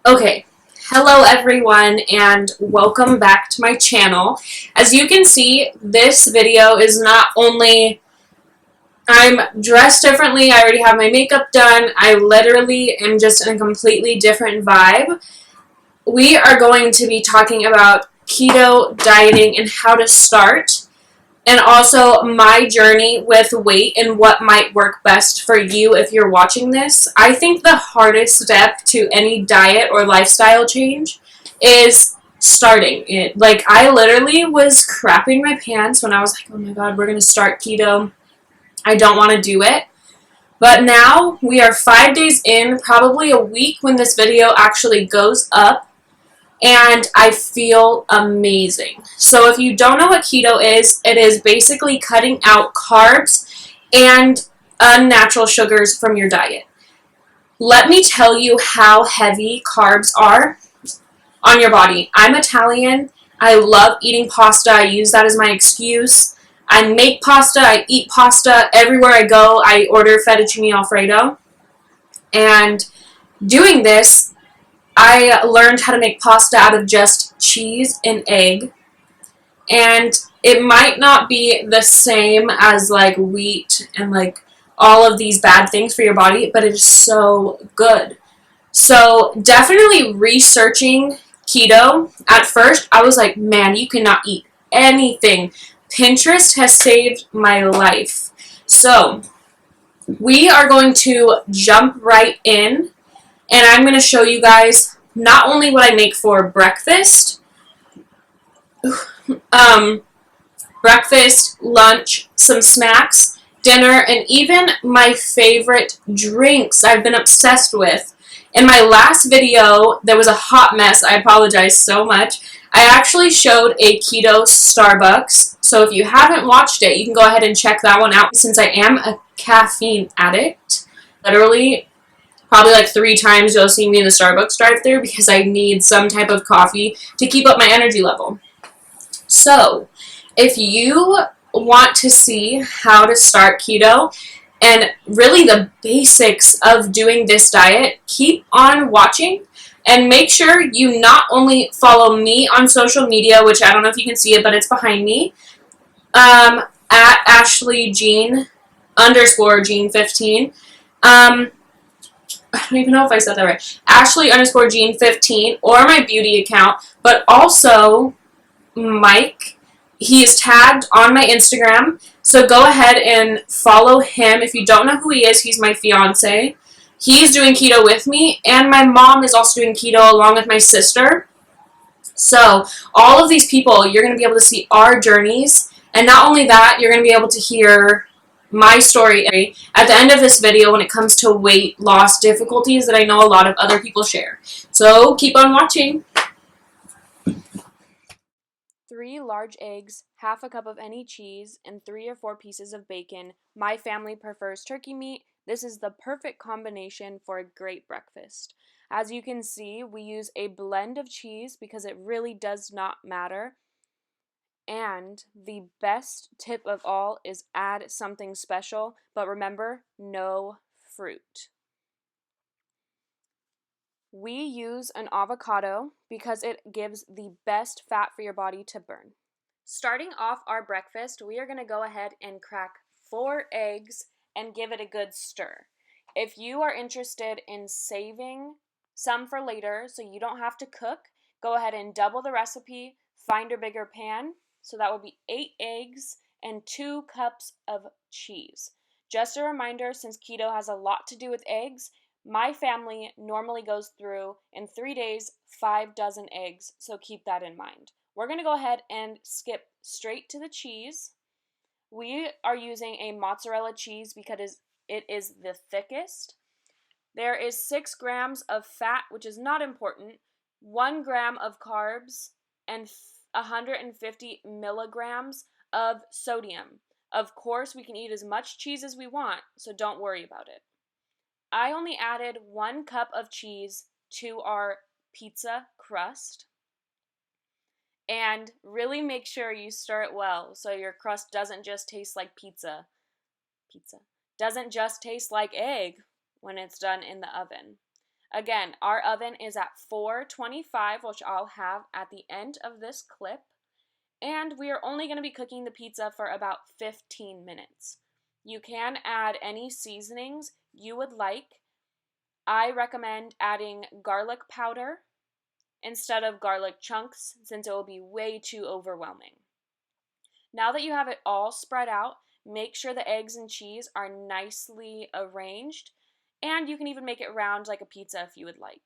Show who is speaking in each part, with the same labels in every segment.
Speaker 1: Okay, hello everyone and welcome back to my channel. As you can see, this video is not only, I'm dressed differently, I already have my makeup done, I literally am just in a completely different vibe. We are going to be talking about keto dieting and how to start, and also my journey with weight and what might work best for you if you're watching this. I think the hardest step to any diet or lifestyle change is starting it. Like, I literally was crapping my pants when I was like, oh my god, we're going to start keto. I don't want to do it. But now we are 5 days in, probably a week when this video actually goes up, and I feel amazing. So if you don't know what keto is, it is basically cutting out carbs and unnatural sugars from your diet. Let me tell you how heavy carbs are on your body. I'm Italian. I love eating pasta. I use that as my excuse. I make pasta. I eat pasta. Everywhere I go, I order fettuccine alfredo. And doing this, I learned how to make pasta out of just cheese and egg. And it might not be the same as like wheat and like all of these bad things for your body, but it is so good. So definitely researching keto. At first, I was like, man, you cannot eat anything. Pinterest has saved my life. So we are going to jump right in, and I'm going to show you guys not only what I make for breakfast, um, lunch, some snacks, dinner, and even my favorite drinks I've been obsessed with. In my last video, there was a hot mess. I apologize so much. I actually showed a keto Starbucks, so if you haven't watched it, you can go ahead and check that one out. Since I am a caffeine addict, literally probably like 3 times you'll see me in the Starbucks drive-thru because I need some type of coffee to keep up my energy level. So, if you want to see how to start keto and really the basics of doing this diet, keep on watching and make sure you not only follow me on social media, which I don't know if you can see it, but it's behind me, at Ashley Jean _ Jean 15. I don't even know if I said that right. Ashley _ Jean 15, or my beauty account, but also Mike. He is tagged on my Instagram, so go ahead and follow him. If you don't know who he is, he's my fiance. He's doing keto with me, and my mom is also doing keto along with my sister. So all of these people, you're going to be able to see our journeys, and not only that, you're going to be able to hear my story at the end of this video when it comes to weight loss difficulties that I know a lot of other people share. So keep on watching.
Speaker 2: 3 large eggs, half a cup of any cheese, and 3 or 4 pieces of bacon. My family prefers turkey meat. This is the perfect combination for a great breakfast. As you can see, we use a blend of cheese because it really does not matter. And the best tip of all is add something special, but remember, no fruit. We use an avocado because it gives the best fat for your body to burn. Starting off our breakfast, we are going to go ahead and crack 4 eggs and give it a good stir. If you are interested in saving some for later so you don't have to cook, go ahead and double the recipe, find a bigger pan. So that would be 8 eggs and 2 cups of cheese. Just a reminder, since keto has a lot to do with eggs, my family normally goes through, in 3 days, 5 dozen eggs, so keep that in mind. We're going to go ahead and skip straight to the cheese. We are using a mozzarella cheese because it is the thickest. There is 6 grams of fat, which is not important, 1 gram of carbs, and 150 milligrams of sodium. Of course, we can eat as much cheese as we want, so don't worry about it. I only added 1 cup of cheese to our pizza crust. And really make sure you stir it well so your crust doesn't just taste like pizza. Doesn't just taste like egg when it's done in the oven. Again, our oven is at 425, which I'll have at the end of this clip. And we are only going to be cooking the pizza for about 15 minutes. You can add any seasonings you would like. I recommend adding garlic powder instead of garlic chunks, since it will be way too overwhelming. Now that you have it all spread out, make sure the eggs and cheese are nicely arranged, and you can even make it round like a pizza if you would like.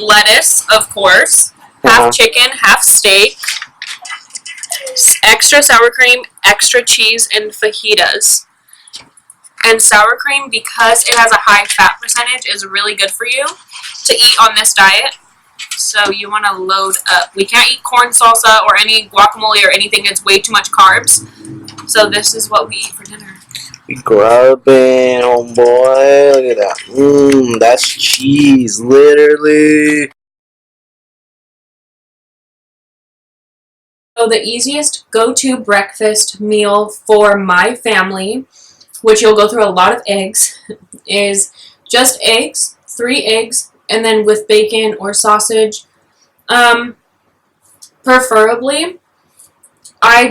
Speaker 1: Lettuce, of course, half chicken, half steak, extra sour cream, extra cheese, and fajitas. And sour cream, because it has a high fat percentage, is really good for you to eat on this diet. So you want to load up. We can't eat corn salsa or any guacamole or anything. It's way too much carbs. So this is what we eat for dinner.
Speaker 3: Grubbing, homeboy. Look at that. That's cheese, literally.
Speaker 1: So the easiest go-to breakfast meal for my family, which you'll go through a lot of eggs, is just eggs, 3 eggs, and then with bacon or sausage. Preferably, I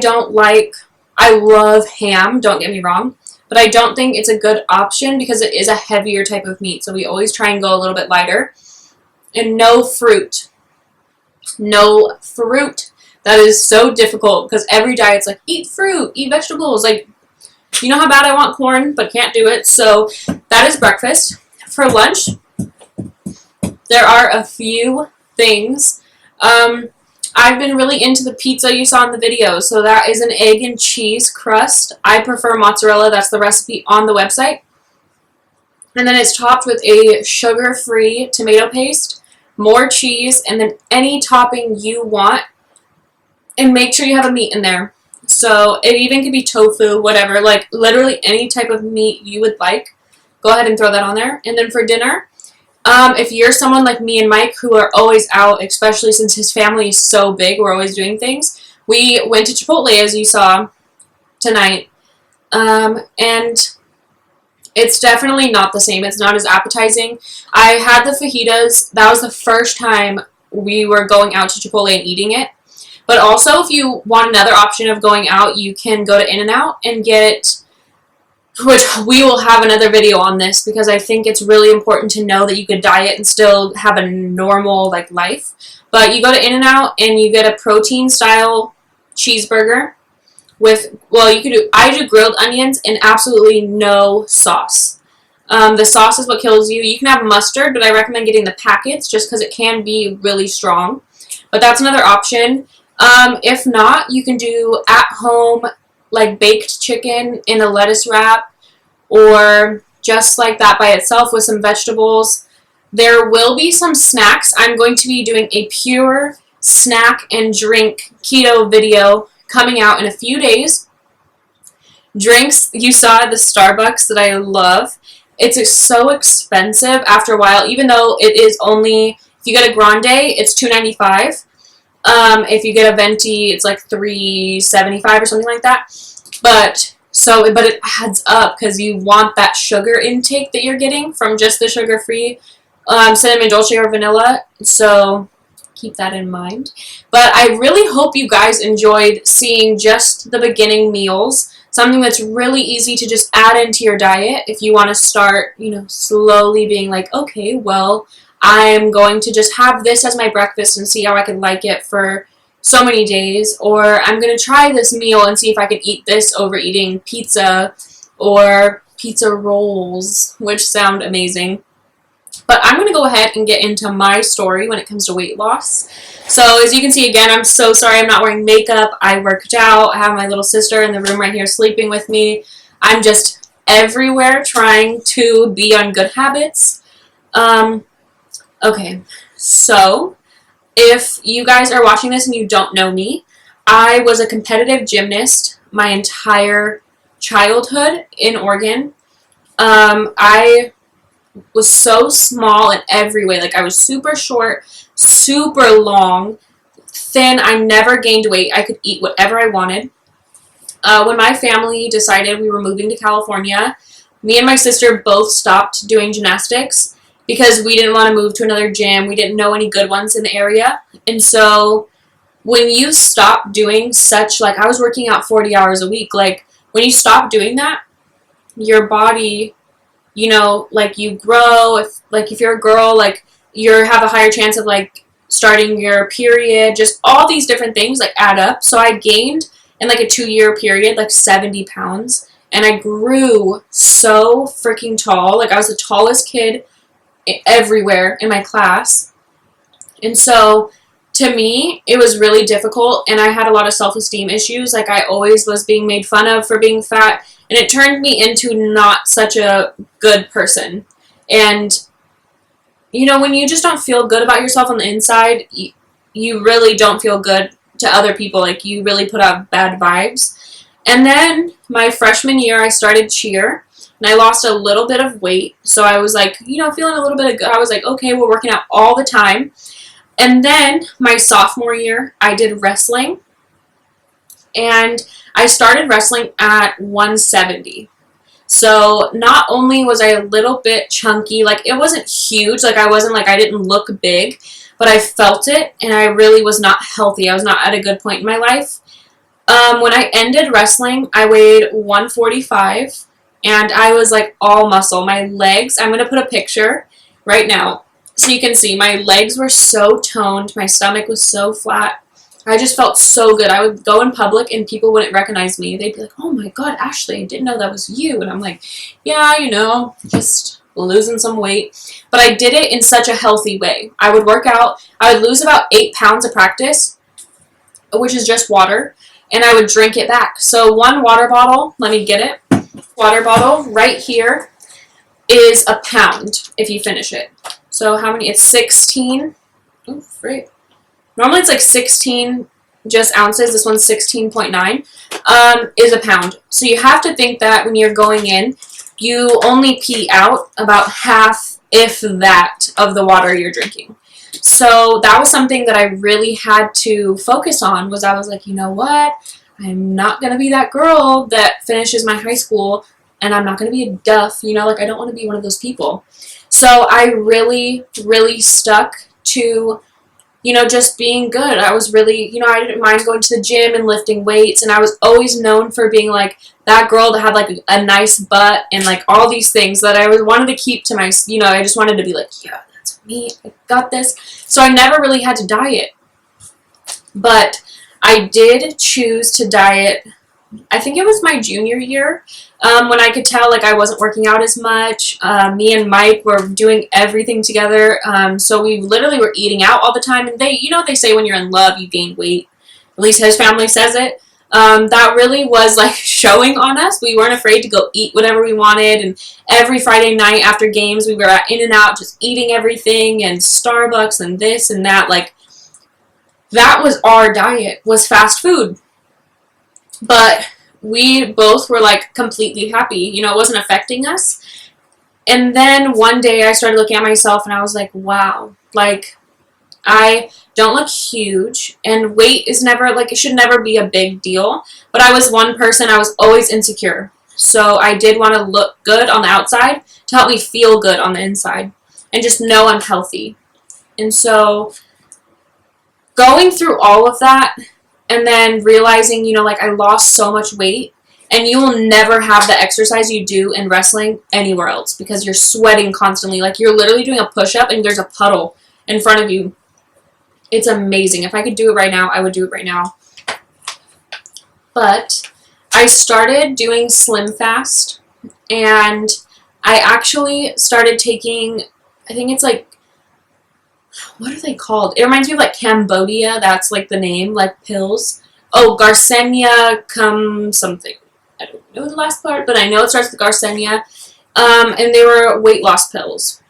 Speaker 1: love ham, don't get me wrong, but I don't think it's a good option because it is a heavier type of meat, so we always try and go a little bit lighter. And no fruit. No fruit. That is so difficult because every diet's like, eat fruit, eat vegetables. Like, you know how bad I want corn, but can't do it. So that is breakfast. For lunch, there are a few things. I've been really into the pizza you saw in the video. So that is an egg and cheese crust. I prefer mozzarella. That's the recipe on the website. And then it's topped with a sugar-free tomato paste, more cheese, and then any topping you want. And make sure you have a meat in there. So it even could be tofu, whatever, like literally any type of meat you would like. Go ahead and throw that on there. And then for dinner, if you're someone like me and Mike who are always out, especially since his family is so big, we're always doing things. We went to Chipotle, as you saw tonight. And it's definitely not the same. It's not as appetizing. I had the fajitas. That was the first time we were going out to Chipotle and eating it. But also, if you want another option of going out, you can go to In-N-Out and get which we will have another video on this because I think it's really important to know that you could diet and still have a normal like life. But you go to In-N-Out and you get a protein style cheeseburger with, well, I do grilled onions and absolutely no sauce. The sauce is what kills you. You can have mustard, but I recommend getting the packets just because it can be really strong. But that's another option. If not, you can do at home like baked chicken in a lettuce wrap, or just like that by itself with some vegetables. There will be some snacks. I'm going to be doing a pure snack and drink keto video coming out in a few days. Drinks, you saw at the Starbucks that I love. It's so expensive after a while, even though it is only, if you get a grande, it's $2.95. If you get a venti, it's like $3.75 or something like that. But it adds up because you want that sugar intake that you're getting from just the sugar-free cinnamon dolce or vanilla. So keep that in mind. But I really hope you guys enjoyed seeing just the beginning meals. Something that's really easy to just add into your diet if you want to start, slowly being like, okay, well, I'm going to just have this as my breakfast and see how I can like it for so many days, or I'm going to try this meal and see if I can eat this over eating pizza or pizza rolls, which sound amazing. But I'm going to go ahead and get into my story when it comes to weight loss. So as you can see, again, I'm so sorry I'm not wearing makeup. I worked out. I have my little sister in the room right here sleeping with me. I'm just everywhere trying to be on good habits. Okay, so if you guys are watching this and you don't know me, I was a competitive gymnast my entire childhood in Oregon. I was so small in every way. Like, I was super short, super long, thin. I never gained weight. I could eat whatever I wanted. When my family decided we were moving to California, me and my sister both stopped doing gymnastics because we didn't want to move to another gym. We didn't know any good ones in the area. And so when you stop doing such, like, I was working out 40 hours a week. Like, when you stop doing that, your body, like, you grow. If you're a girl, like, you have a higher chance of, like, starting your period. Just all these different things, like, add up. So I gained, in, like, a 2-year period, like, 70 pounds. And I grew so freaking tall. Like, I was the tallest kid everywhere in my class. And so to me, it was really difficult, and I had a lot of self-esteem issues. Like, I always was being made fun of for being fat, and it turned me into not such a good person. And when you just don't feel good about yourself on the inside, you really don't feel good to other people. Like, you really put out bad vibes. And then my freshman year, I started cheer. And I lost a little bit of weight. So I was like, feeling a little bit of good. I was like, okay, we're working out all the time. And then my sophomore year, I did wrestling. And I started wrestling at 170. So not only was I a little bit chunky, like, it wasn't huge. Like, I didn't look big. But I felt it, and I really was not healthy. I was not at a good point in my life. When I ended wrestling, I weighed 145. And I was, like, all muscle. My legs, I'm going to put a picture right now so you can see. My legs were so toned. My stomach was so flat. I just felt so good. I would go in public and people wouldn't recognize me. They'd be like, oh my God, Ashley, I didn't know that was you. And I'm like, yeah, just losing some weight. But I did it in such a healthy way. I would work out. I would lose about 8 pounds of practice, which is just water. And I would drink it back. So one water bottle, let me get it. Water bottle right here is a pound if you finish it. So how many? It's 16. Oh, great. Normally it's like 16 just ounces. This one's 16.9 is a pound. So you have to think that when you're going in, you only pee out about half, if that, of the water you're drinking. So that was something that I really had to focus on. I was like, you know what? I'm not going to be that girl that finishes my high school, and I'm not going to be a duff, like, I don't want to be one of those people. So I really, really stuck to, just being good. I was really, I didn't mind going to the gym and lifting weights, and I was always known for being like that girl that had like a nice butt and like all these things that I wanted to keep to my, I just wanted to be like, yeah, that's me, I got this. So I never really had to diet. But I did choose to diet, I think it was my junior year, when I could tell like I wasn't working out as much. Me and Mike were doing everything together, so we literally were eating out all the time. And they say when you're in love, you gain weight. At least his family says it. That really was like showing on us. We weren't afraid to go eat whatever we wanted, and every Friday night after games, we were at In-N-Out just eating everything, and Starbucks and this and that. Like, that was our diet, was fast food. But we both were like completely happy. It wasn't affecting us. And then one day I started looking at myself and I was like, wow, like I don't look huge, and weight is never like, it should never be a big deal. But I was one person, I was always insecure. So I did want to look good on the outside to help me feel good on the inside and just know I'm healthy. And so going through all of that, and then realizing, like I lost so much weight, and you will never have the exercise you do in wrestling anywhere else because you're sweating constantly. Like, you're literally doing a push-up and there's a puddle in front of you. It's amazing. If I could do it right now, I would do it right now. But I started doing Slim Fast, and I actually started taking, I think it's like, what are they called? It reminds me of like Cambodia. That's like the name, like pills. Oh, Garcinia something. I don't know the last part, but I know it starts with Garcinia. And they were weight loss pills.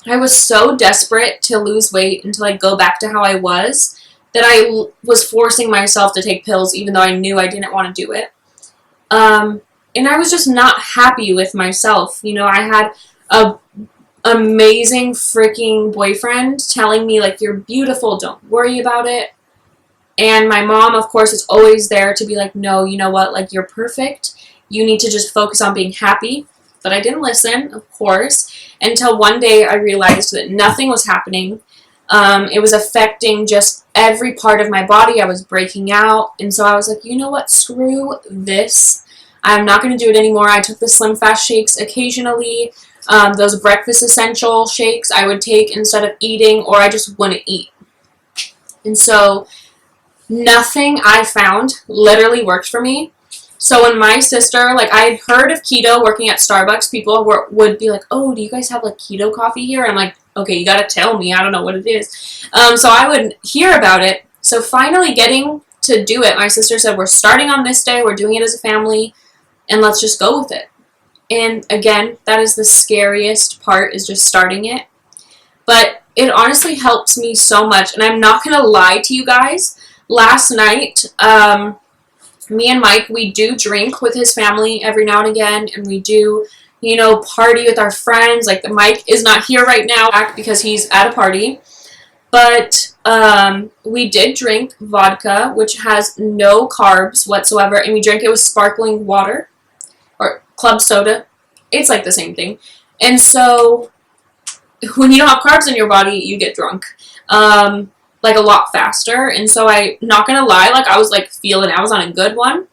Speaker 1: I was so desperate to lose weight and to like go back to how I was that I was forcing myself to take pills even though I knew I didn't want to do it. And I was just not happy with myself. I had a amazing freaking boyfriend telling me like, you're beautiful, don't worry about it. And my mom, of course, is always there to be like, no, you know what, like, you're perfect, you need to just focus on being happy. But I didn't listen, of course, until one day I realized that nothing was happening. It was affecting just every part of my body. I was breaking out. And so I was like, you know what, screw this, I'm not going to do it anymore. I took the Slim Fast shakes occasionally. Those breakfast essential shakes I would take instead of eating, or I just wouldn't eat. And so nothing I found literally worked for me. So when my sister, like, I had heard of keto working at Starbucks, people would be like, oh, do you guys have like keto coffee here? I'm like, okay, you gotta tell me, I don't know what it is. So I would hear about it. So finally getting to do it, my sister said, we're starting on this day, we're doing it as a family, and let's just go with it. And again, that is the scariest part, is just starting it. But it honestly helps me so much. And I'm not going to lie to you guys. Last night, me and Mike, we do drink with his family every now and again. And we do, party with our friends. Like, Mike is not here right now because he's at a party. But we did drink vodka, which has no carbs whatsoever. And we drank it with sparkling water. Or club soda. It's like the same thing. And so when you don't have carbs in your body, you get drunk like a lot faster. And so I'm not gonna lie, like, I was like feeling I was on a good one.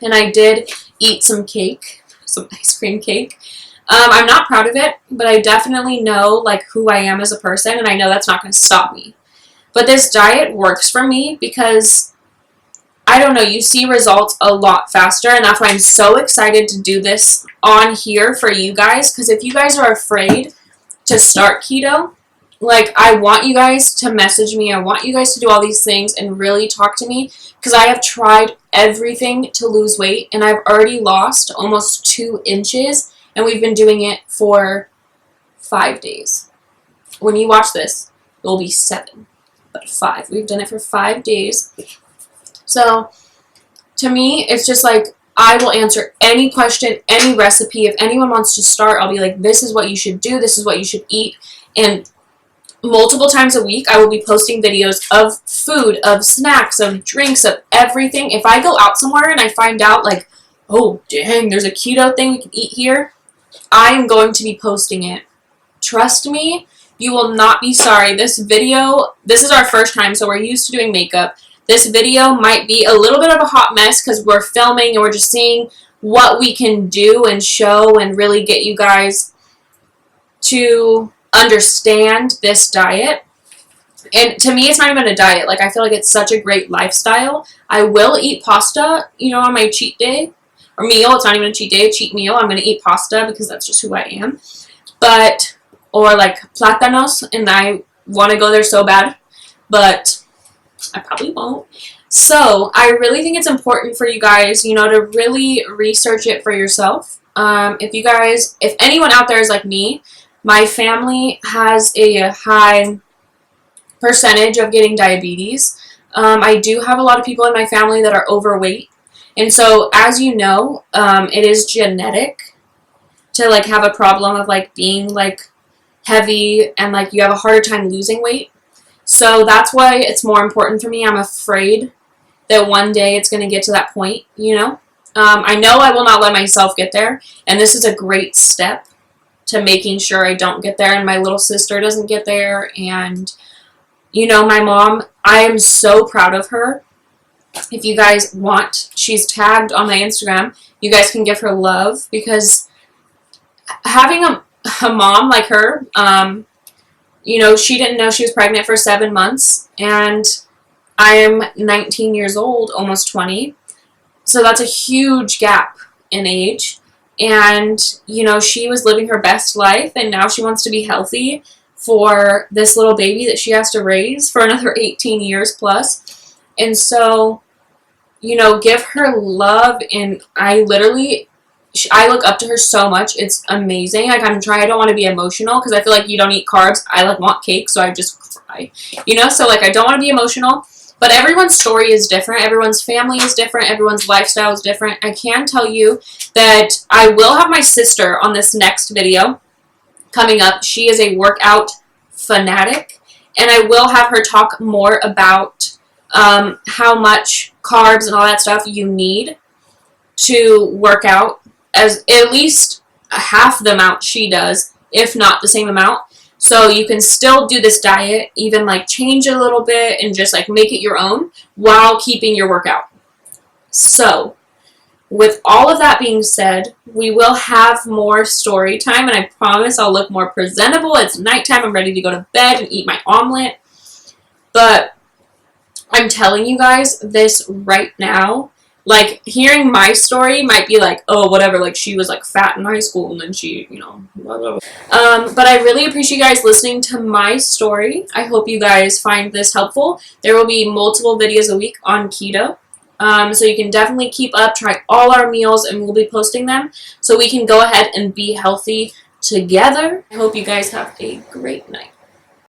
Speaker 1: And I did eat some cake, some ice cream cake. I'm not proud of it, but I definitely know like who I am as a person, and I know that's not gonna stop me. But this diet works for me because, I don't know, you see results a lot faster, and that's why I'm so excited to do this on here for you guys, because if you guys are afraid to start keto, like, I want you guys to message me, I want you guys to do all these things and really talk to me, because I have tried everything to lose weight, and I've already lost almost 2 inches, and we've been doing it for 5 days. When you watch this, it will be 7, but 5. We've done it for 5 days. So, to me, it's just like, I will answer any question, any recipe. If anyone wants to start, I'll be like, this is what you should do, this is what you should eat. And multiple times a week, I will be posting videos of food, of snacks, of drinks, of everything. If I go out somewhere and I find out, like, oh, dang, there's a keto thing we can eat here, I am going to be posting it. Trust me, You will not be sorry. This is our first time, so we're used to doing makeup. This video might be a little bit of a hot mess because we're filming and we're just seeing what we can do and show and really get you guys to understand this diet. And to me, it's not even a diet. Like, I feel like it's such a great lifestyle. I will eat pasta, you know, on my cheat day. Or meal. It's not even a cheat day, a cheat meal. I'm going to eat pasta because that's just who I am. But, or like plátanos, and I want to go there so bad. But I probably won't. So, I really think it's important for you guys, you know, to really research it for yourself. If anyone out there is like me, my family has a high percentage of getting diabetes. I do have a lot of people in my family that are overweight. And so, as you know, it is genetic to, like, have a problem of, like, being, like, heavy and, like, you have a harder time losing weight. So that's why it's more important for me. I'm afraid that one day it's going to get to that point, you know. I know I will not let myself get there, and this is a great step to making sure I don't get there and my little sister doesn't get there. And, you know, my mom, I am so proud of her. If you guys want, she's tagged on my Instagram. You guys can give her love, because having a mom like her, you know, she didn't know she was pregnant for 7 months, and I am 19 years old, almost 20. So that's a huge gap in age. And, you know, she was living her best life, and now she wants to be healthy for this little baby that she has to raise for another 18 years plus. And so, you know, give her love, and I look up to her so much. It's amazing. Like, I don't want to be emotional because I feel like you don't eat carbs. I, like, want cake, so I just cry. You know, so, like, I don't want to be emotional. But everyone's story is different. Everyone's family is different. Everyone's lifestyle is different. I can tell you that I will have my sister on this next video coming up. She is a workout fanatic, and I will have her talk more about how much carbs and all that stuff you need to work out, as at least half the amount she does, if not the same amount. So you can still do this diet, even like change it a little bit and just like make it your own while keeping your workout. So with all of that being said, we will have more story time, and I promise I'll look more presentable. It's nighttime. I'm ready to go to bed and eat my omelet. But I'm telling you guys this right now. Like, hearing my story might be like, oh, whatever, like, she was, like, fat in high school, and then she, you know, blah, blah, blah. But I really appreciate you guys listening to my story. I hope you guys find this helpful. There will be multiple videos a week on keto. So you can definitely keep up, try all our meals, and we'll be posting them so we can go ahead and be healthy together. I hope you guys have a great night.